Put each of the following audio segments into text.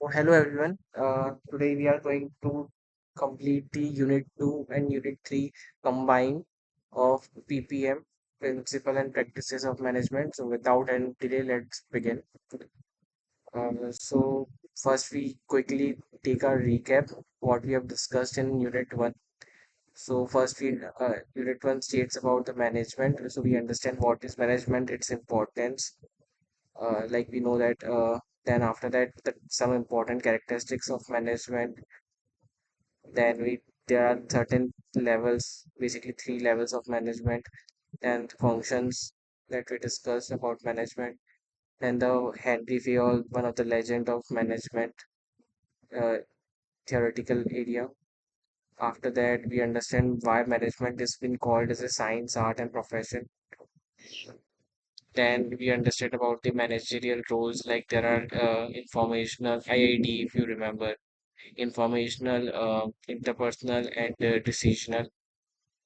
Oh, hello everyone. Today we are going to complete the Unit 2 and Unit 3 combine of PPM, Principle and Practices of Management. So without any delay, let's begin. So first we quickly take our recap what we have discussed in Unit 1. So first Unit 1 states about the management. So we understand what is management, its importance, like we know that then after that some important characteristics of management, then we there are certain levels, basically three levels of management, and functions that we discussed about management, and the Henry Fayol, one of the legend of management, uh, theoretical area. After that we understand why management is been called as a science, art and profession. Then we understand about the managerial roles, like there are informational IID, if you remember, informational, interpersonal, and decisional.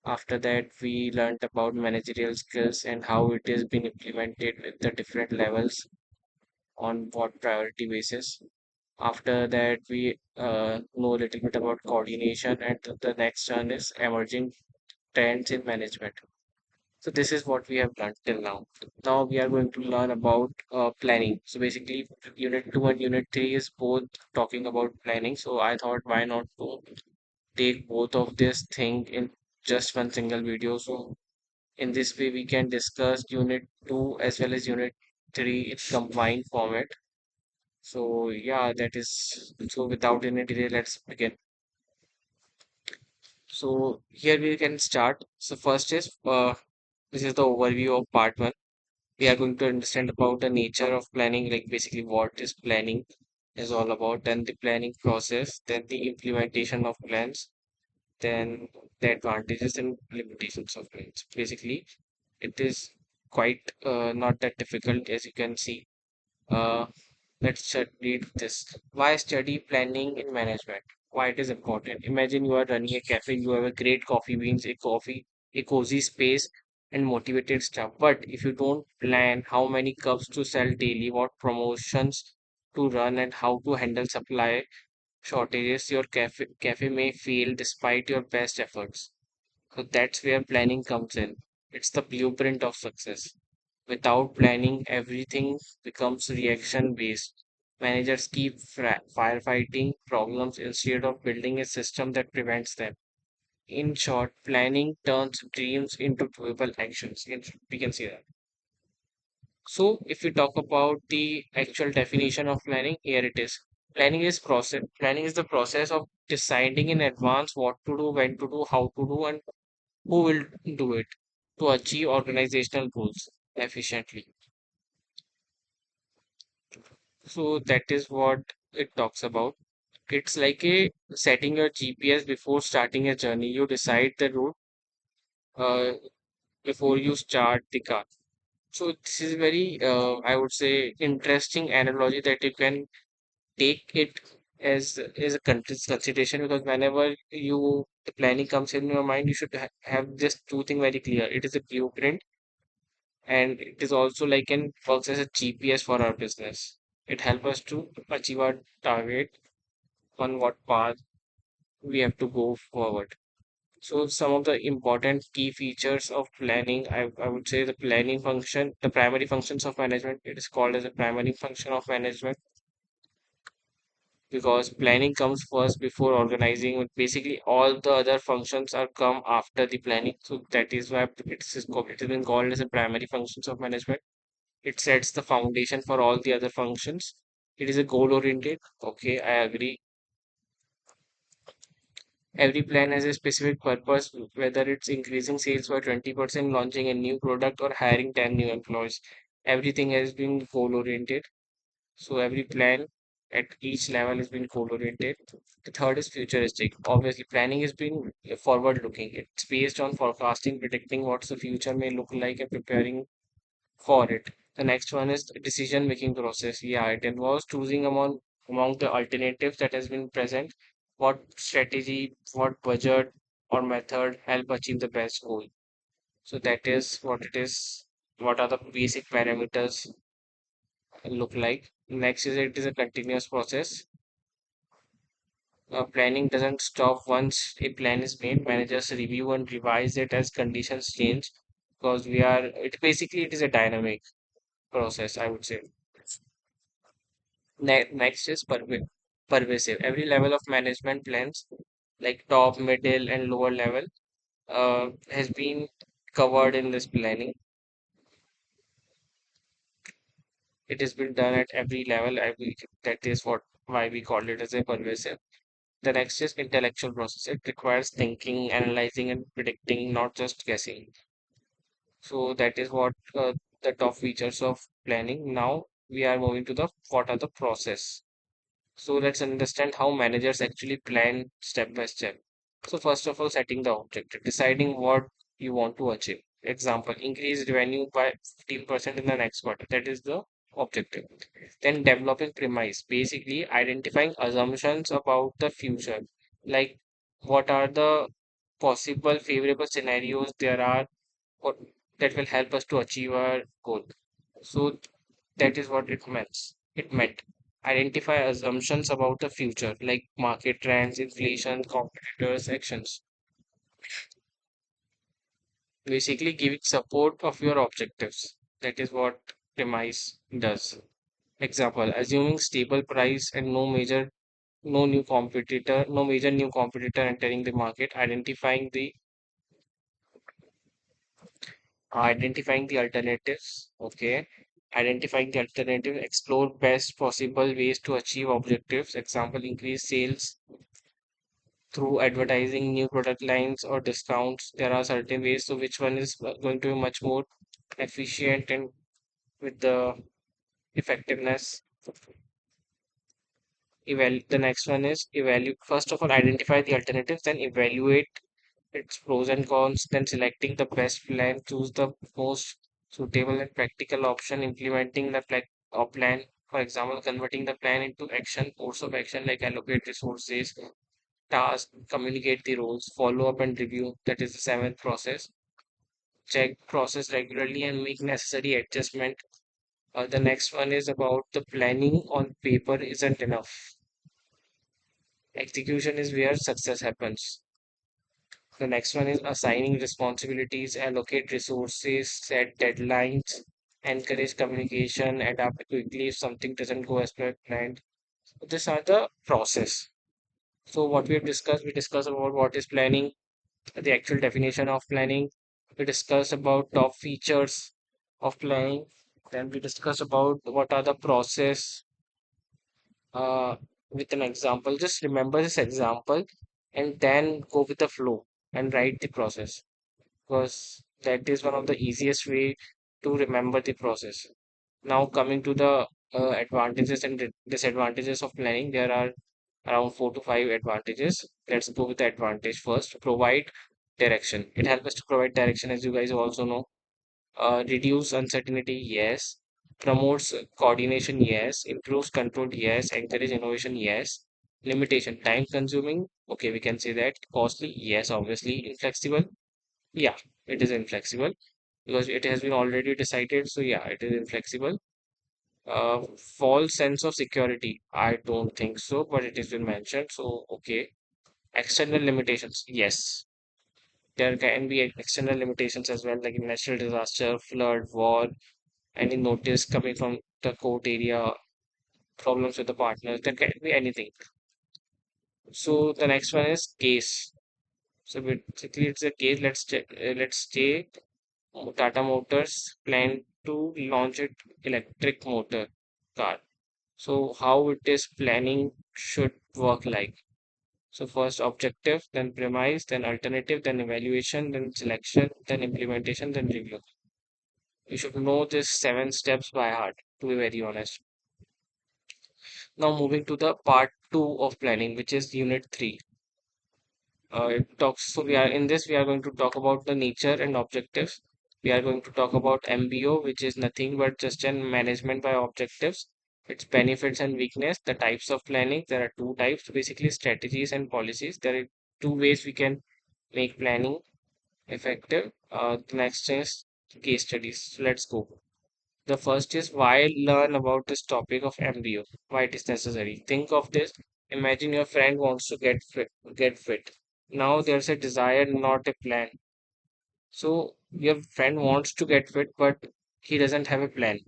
After that, we learned about managerial skills and how it is being implemented with the different levels on what priority basis. After that, we know a little bit about coordination, and the next one is emerging trends in management. So this is what we have learned till now. Now we are going to learn about planning. So basically, Unit 2 and Unit 3 is both talking about planning. So I thought, why not to take both of this thing in just one single video. So in this way, we can discuss Unit 2 as well as Unit 3 in combined format. So yeah, that is so without any delay, let's begin. So here we can start. So first is this is the overview of part one. We are going to understand about the nature of planning, like basically what is planning is all about, then the planning process, then the implementation of plans, then the advantages and limitations of plans. Basically, it is quite not that difficult as you can see. Uh, read this. Why study planning in management? Why it is important? Imagine you are running a cafe, you have a great coffee beans, a cozy space, and motivated staff. But if you don't plan how many cups to sell daily, what promotions to run, and how to handle supply shortages, your cafe may fail despite your best efforts. So that's where planning comes in. It's the blueprint of success. Without planning, everything becomes reaction based. Managers keep firefighting problems instead of building a system that prevents them. In short, planning turns dreams into doable actions. We can see that. So, if we talk about the actual definition of planning, here it is. Planning is process. Planning is the process of deciding in advance what to do, when to do, how to do, and who will do it to achieve organizational goals efficiently. So that is what it talks about. It's like a setting your GPS before starting a journey. You decide the route uh, before you start the car. So this is very, I would say, interesting analogy that you can take it as a consideration, because whenever the planning comes in your mind, you should have this two thing very clear. It is a blueprint, and it is also like an works as a GPS for our business. It helps us to achieve our target on what path we have to go forward. So some of the important key features of planning, I would say the planning function, the primary functions of management, it is called as a primary function of management because planning comes first before organizing. Basically, all the other functions are come after the planning. So that is why it has been called as a primary functions of management. It sets the foundation for all the other functions. It is a goal oriented. Okay, I agree. Every plan has a specific purpose, whether it's increasing sales by 20%, launching a new product, or hiring 10 new employees. Everything has been goal oriented. So every plan at each level has been goal oriented. The third is futuristic. Obviously, planning has been forward looking. It's based on forecasting, predicting what the future may look like, and preparing for it. The next one is the decision making process. Yeah, it involves choosing among the alternatives that has been present, what strategy, what budget or method help achieve the best goal. So that is what it is. What are the basic parameters look like? Next is it is a continuous process. Planning doesn't stop once a plan is made. Managers review and revise it as conditions change because it is a dynamic process, I would say. Next is pervasive. Every level of management plans, like top, middle, and lower level, has been covered in this planning. It has been done at every level. That is what why we call it as a pervasive. The next is intellectual process. It requires thinking, analyzing, and predicting, not just guessing. So that is what the top features of planning. Now we are moving to the what are the process. So let's understand how managers actually plan step by step. So first of all, setting the objective, deciding what you want to achieve. Example, increase revenue by 15% in the next quarter. That is the objective. Then developing premise, basically identifying assumptions about the future, like what are the possible favorable scenarios there are what, that will help us to achieve our goal. So that is what it meant. It meant identify assumptions about the future, like market trends, inflation, competitors, actions. Basically, giving support of your objectives. That is what premise does. Example: assuming stable price and no major new competitor entering the market. Identifying the alternatives. Okay. Identifying the alternative, explore best possible ways to achieve objectives. Example, increase sales through advertising new product lines or discounts. There are certain ways. So which one is going to be much more efficient and with the effectiveness? The next one is evaluate. First of all, identify the alternatives, then evaluate its pros and cons, then selecting the best plan, choose the most suitable and practical option, implementing the plan. For example, converting the plan into action, course of action like allocate resources, task, communicate the roles, follow up and review. That is the seventh process. Check process regularly and make necessary adjustment. The next one is about the planning on paper isn't enough. Execution is where success happens. The next one is assigning responsibilities, allocate resources, set deadlines, encourage communication, adapt quickly if something doesn't go as per planned. So these are the process. So what we discussed about what is planning, the actual definition of planning. We discussed about top features of planning. Then we discussed about what are the process uh, with an example. Just remember this example and then go with the flow and write the process because that is one of the easiest way to remember the process. Now coming to the advantages and disadvantages of planning, there are around 4 to 5 advantages. Let's go with the advantage first. Provide direction. It helps us to provide direction, as you guys also know. Reduce uncertainty, yes. Promotes coordination, yes. Improves control, yes. Encourage innovation, yes. Limitation, time consuming. Okay, we can say that. Costly, yes. Obviously, inflexible. Yeah, it is inflexible because it has been already decided. So yeah, it is inflexible. False sense of security. I don't think so, but it has been mentioned. So okay. External limitations. Yes, there can be external limitations as well, like natural disaster, flood, war, any notice coming from the court area, problems with the partners. There can be anything. So the next one is case. So basically, it's a case. Let's take Tata Motors plan to launch its electric motor car. So how it is planning should work like. So first objective, then premise, then alternative, then evaluation, then selection, then implementation, then review. You should know this 7 steps by heart, to be very honest. Now moving to the part two of planning, which is unit three. It talks. So we are in this. We are going to talk about the nature and objectives. We are going to talk about MBO, which is nothing but just an management by objectives. Its benefits and weakness. The types of planning. There are two types, basically strategies and policies. There are two ways we can make planning effective. The next is case studies. So let's go. The first is why learn about this topic of MBO. Why it is necessary. Think of this. Imagine your friend wants to get fit. Now there's a desire, not a plan. So your friend wants to get fit, but he doesn't have a plan.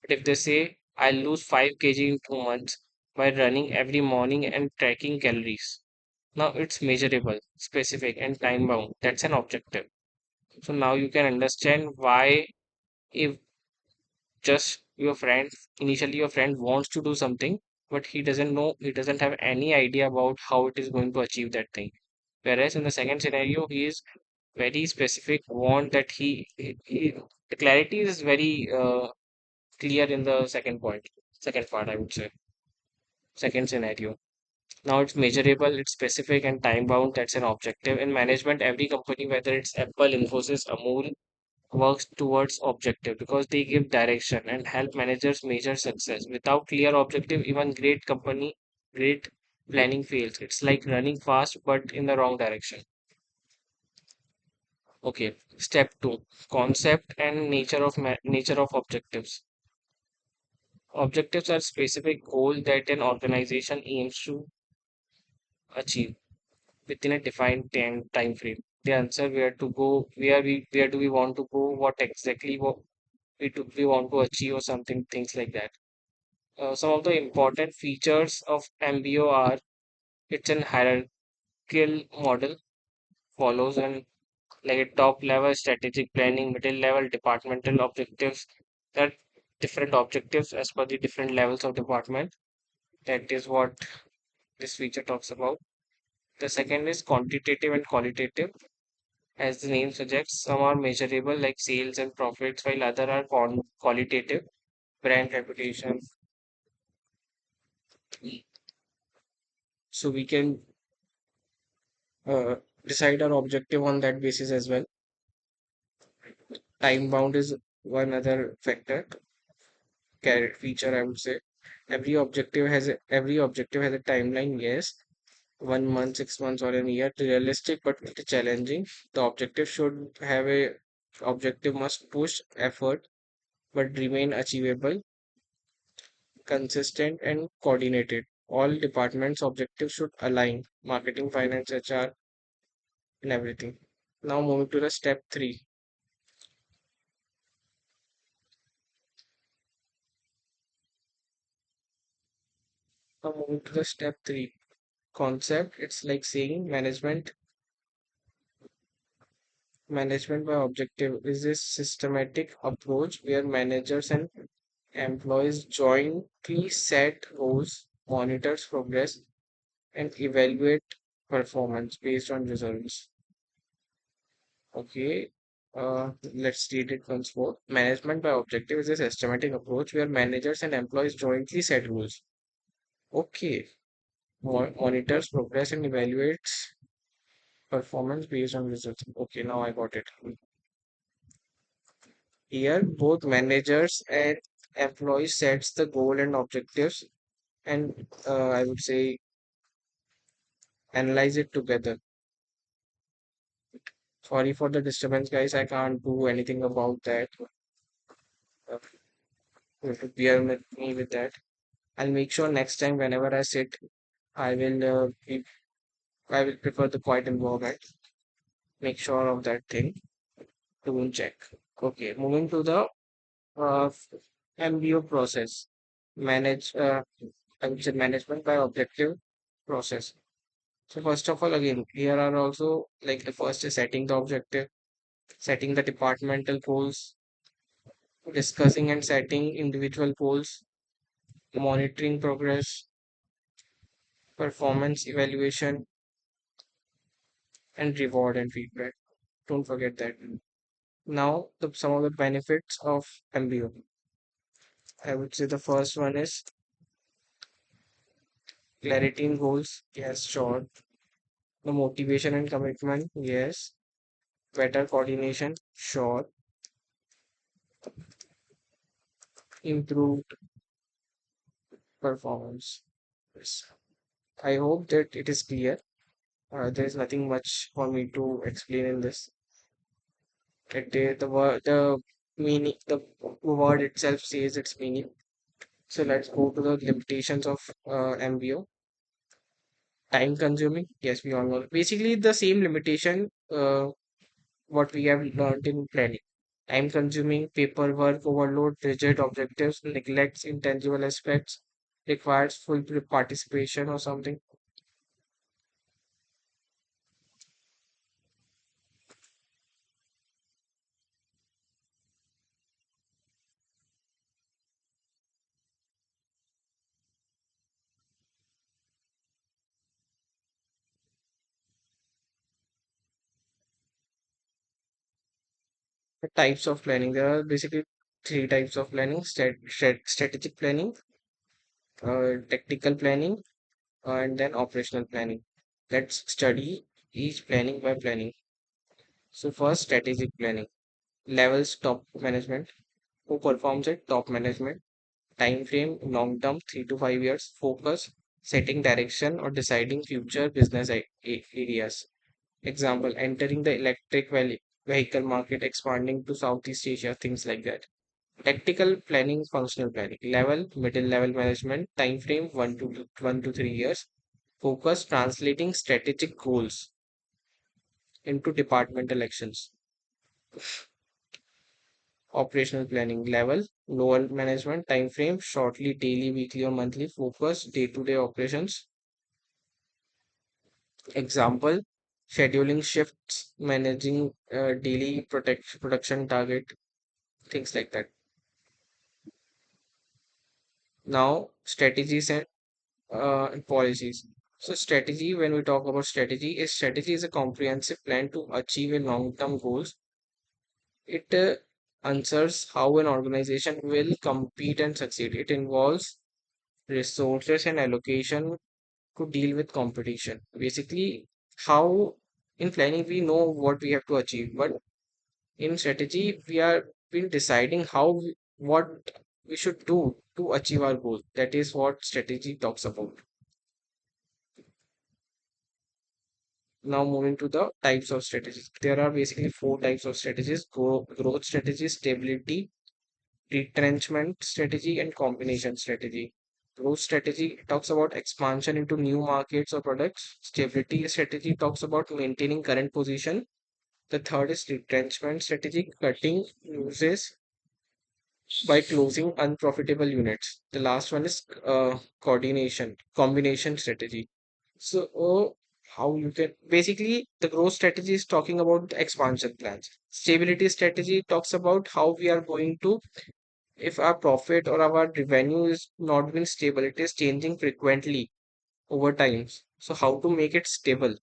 But if they say, I'll lose 5 kg in 2 months by running every morning and tracking calories. Now it's measurable, specific, and time bound. That's an objective. So now you can understand why, if just your friend, initially your friend wants to do something, but he doesn't know, he doesn't have any idea about how it is going to achieve that thing. Whereas in the second scenario, he is very specific, want that the clarity is very clear in the second part, I would say, second scenario. Now it's measurable, it's specific and time bound. That's an objective. In management, every company, whether it's Apple, Infosys, Amul, works towards objective because they give direction and help managers measure success. Without clear objective, even great planning fails. It's like running fast but in the wrong direction. Okay, step 2, concept and nature of objectives. Objectives are specific goal that an organization aims to achieve within a defined time frame. The answer where to go, where do we want to go, what exactly we want to achieve or something, things like that. Some of the important features of MBO are it's an hierarchical model, follows and like a top level strategic planning, middle level departmental objectives. There are different objectives as per the different levels of department. That is what this feature talks about. The second is quantitative and qualitative. As the name suggests, some are measurable like sales and profits, while other are qualitative, brand reputation. So we can uh, decide our objective on that basis as well. Time bound is one other feature, I would say. Every objective has a timeline. Yes, 1 month, 6 months, or a year. Realistic but challenging. The objective must push effort but remain achievable, consistent, and coordinated. All departments' objectives should align. Marketing, finance, HR, and everything. Now moving to the step 3. Now moving to the step 3. Concept. It's like saying management by objective is a systematic approach where managers and employees jointly set goals, monitors progress, and evaluate performance based on results. Okay, let's read it once more. Management by objective is a systematic approach where managers and employees jointly set goals. Okay, monitors progress and evaluates performance based on results. Okay, now I got it. Here, both managers and employees sets the goal and objectives, and I would say analyze it together. Sorry for the disturbance, guys. I can't do anything about that. Uh, you have to bear with me with that. I'll make sure next time whenever I sit, I will I will prefer the quiet environment. Make sure of that thing. To check. Okay, moving to the uh, MBO process. Manage. I would say management by objective process. So first of all, again, here are also like the first is setting the objective, setting the departmental goals, discussing and setting individual goals, monitoring progress, performance evaluation, and reward and feedback. Don't forget that. Now, some of the benefits of MBO. I would say the first one is clarity in goals. Yes, sure. The motivation and commitment. Yes. Better coordination. Sure. Improved performance. Yes. I hope that it is clear. There is nothing much for me to explain in this. The meaning, the word itself says its meaning. So let's go to the limitations of MBO. Time consuming, yes, we all know. Basically, the same limitation what we have learned in planning. Time consuming, paperwork, overload, rigid objectives, neglects intangible aspects, requires full participation or something. The types of planning, there are basically three types of planning: strategic planning, tactical planning, and then operational planning. Let's study each planning by planning. So first, strategic planning. Levels: top management. Who performs it? Top management. Time frame: long term, 3 to 5 years. Focus: setting direction or deciding future business areas. Example: entering the electric vehicle market, expanding to Southeast Asia, things like that. Tactical planning, functional planning. Level: middle level management. Time frame: 1 to 3 years. Focus: translating strategic goals into departmental actions. Operational planning level: lower management. Time frame: shortly, daily, weekly, or monthly. Focus: day-to-day operations. Example: scheduling shifts, managing daily production target, things like that. Now, strategies and policies. So, strategy, when we talk about strategy is a comprehensive plan to achieve a long-term goals. It answers how an organization will compete and succeed. It involves resources and allocation to deal with competition. Basically, how in planning we know what we have to achieve, but in strategy we are been deciding what we should do to achieve our goal. That is what strategy talks about. Now moving to the types of strategies. There are basically four types of strategies: growth strategy, stability, retrenchment strategy, and combination strategy. Growth strategy talks about expansion into new markets or products. Stability strategy talks about maintaining current position. The third is retrenchment strategy, cutting losses by closing unprofitable units. The last one is combination strategy. So, how you can basically the growth strategy is talking about the expansion plans. Stability strategy talks about how we are going to, if our profit or our revenue is not been stable, it is changing frequently over time. So, how to make it stable?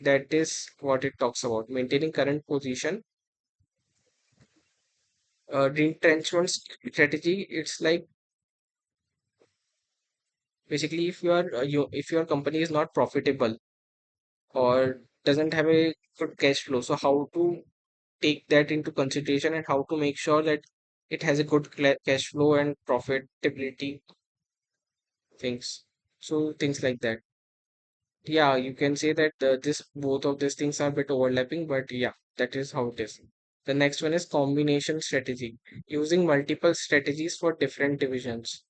That is what it talks about. Maintaining current position. Retrenchment strategy. It's like basically if your company is not profitable or doesn't have a good cash flow, so how to take that into consideration and how to make sure that it has a good cash flow and profitability things. So things like that. Yeah, you can say that this both of these things are a bit overlapping, but yeah, that is how it is. The next one is combination strategy, using multiple strategies for different divisions.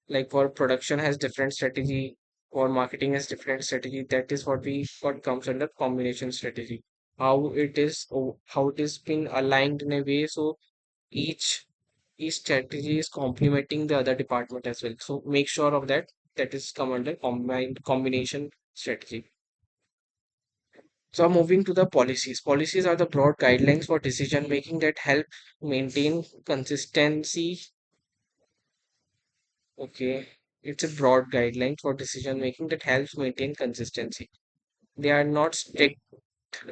Like for production has different strategy, for marketing has different strategy. That is what comes under combination strategy. How it is been aligned in a way so each each strategy is complementing the other department as well. So make sure of that. That is come under combined combination strategy. So moving to the policies. Policies are the broad guidelines for decision making that help maintain consistency. Okay. It's a broad guideline for decision making that helps maintain consistency. They are not strict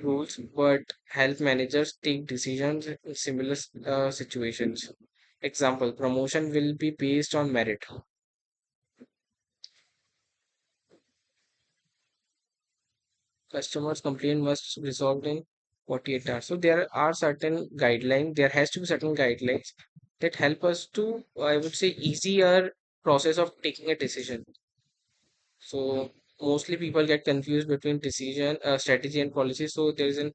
rules, but help managers take decisions in similar situations. Example, promotion will be based on merit. Customers complaint must be resolved in 48 hours. So there are certain guidelines, there has to be certain guidelines that help us to, I would say, easier process of taking a decision. So mostly people get confused between strategy and policy. So there is a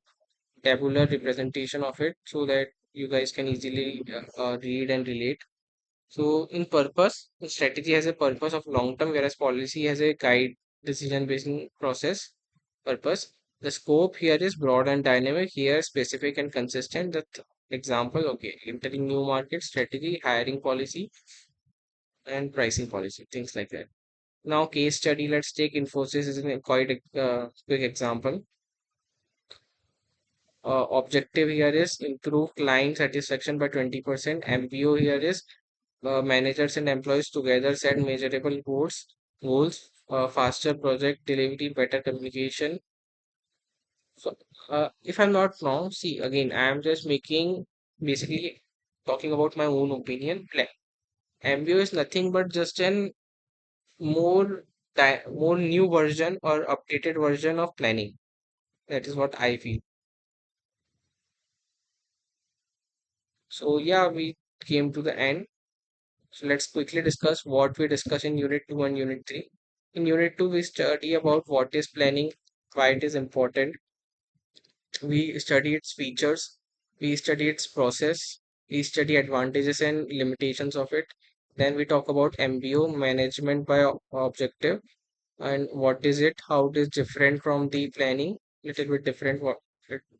tabular representation of it so that you guys can easily read and relate. So in purpose, the strategy has a purpose of long term, whereas policy has a guide. decision making process purpose. The scope here is broad and dynamic, here specific and consistent. Example, okay, entering new market strategy, hiring policy, and pricing policy, things like that. Now, case study, let's take Infosys as a quite quick example. Objective here is improve client satisfaction by 20%. MBO here is managers and employees together set measurable goals, faster project delivery, better communication. So, if I'm not wrong, see again, I am just making basically talking about my own opinion. MBO is nothing but just an more more new version or updated version of planning. That is what I feel. So yeah, we came to the end. So let's quickly discuss what we discuss in Unit 2 and Unit 3. In Unit 2, we study about what is planning, why it is important. We study its features, we study its process, we study advantages and limitations of it. Then we talk about MBO, management by objective, and what is it, how it is different from the planning, little bit different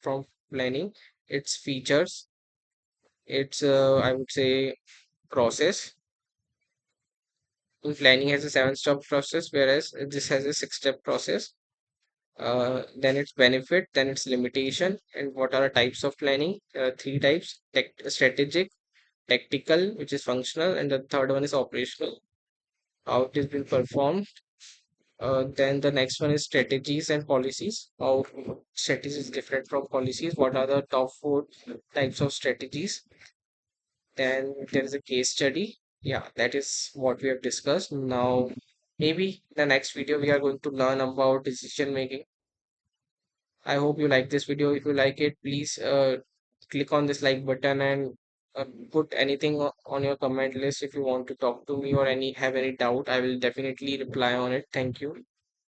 from planning, its features, its I would say process. Planning has a seven-step process, whereas this has a six-step process. Then its benefit, then its limitation, and what are the types of planning? Three types: strategic, tactical, which is functional, and the third one is operational. How it has been performed. Then the next one is strategies and policies. How strategies is different from policies. What are the top four types of strategies? Then there is a case study. Yeah, that is what we have discussed. Now, maybe the next video we are going to learn about decision making. I hope you like this video. If you like it, please click on this like button and put anything on your comment list. If you want to talk to me or any have any doubt, I will definitely reply on it. Thank you.